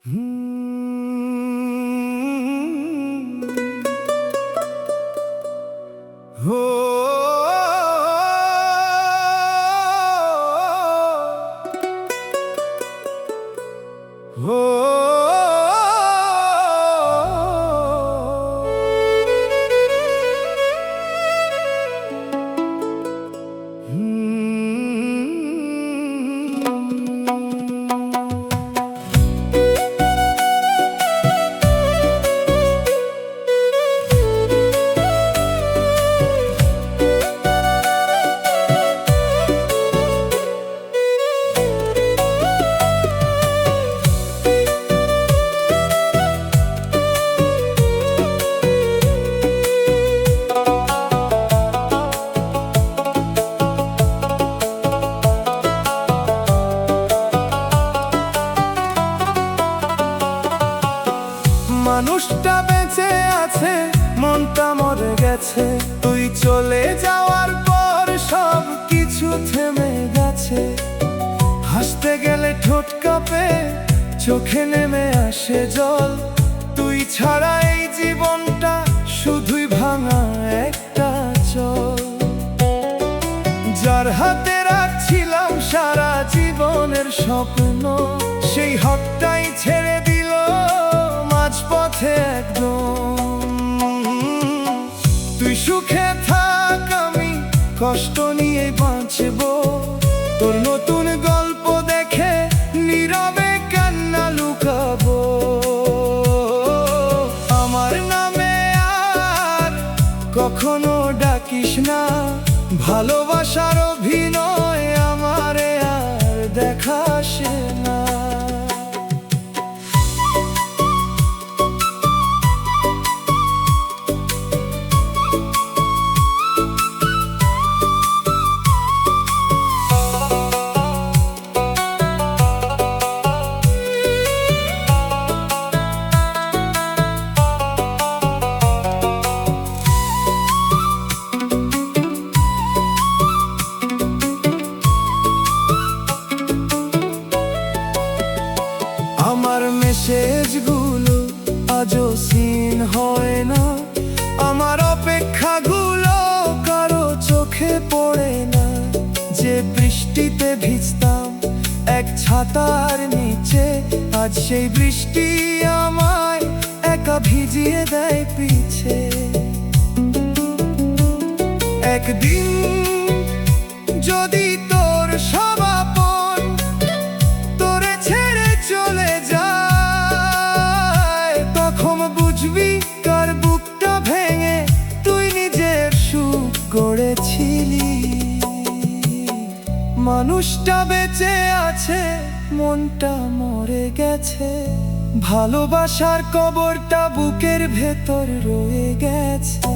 हो हो মানুষটা বেঁচে আছে, মনটা মরে গেছে। তুই চলে যাওয়ার পর সব কিছু থেমে গেছে। হাসতে গেলে ঠোঁট কাঁপে, চোখে নেমে আসে জল। তুই ছাড়া এই জীবনটা শুধুই ভাঙা একটা চল। যার হাতে রাখছিলাম সারা জীবনের স্বপ্ন, সেই হাতটাই ছেড়ে দিল মাঝপথে একদম। তুই সুখে থাক, আমি কষ্ট নিয়ে বাঁচব। তোর নতুন গল্প দেখে নীরবে কান্না লুকাবো। আমার নামে আর কখনো ডাকিস না, ভালোবাসার অভিনয় আমারে আর দেখাসে না। আমার মেসেজগুলো আজও সিন হয় না, আমার অপেক্ষাগুলো কারো চোখে পড়ে না। যে বৃষ্টিতে ভিজতাম এক ছাতার নিচে, আজ সেই বৃষ্টি আমায় একা ভিজিয়ে দেয় পিছে। একদিন যদি তোর সব আপন তোরে ছেড়ে চলে যায়, তখন বুঝবি কার বুকটা ভেঙে তুই নিজের সুখ গড়েছিলি। মানুষটা বেঁচে আছে, মনটা মরে গেছে। ভালোবাসার কবরটা বুকের ভেতর রয়ে গেছে।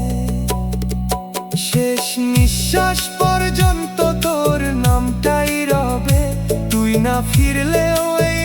শেষ নিঃশ্বাস পর্যন্ত তোর নামটাই রবে। তুই না ফিরলেও এই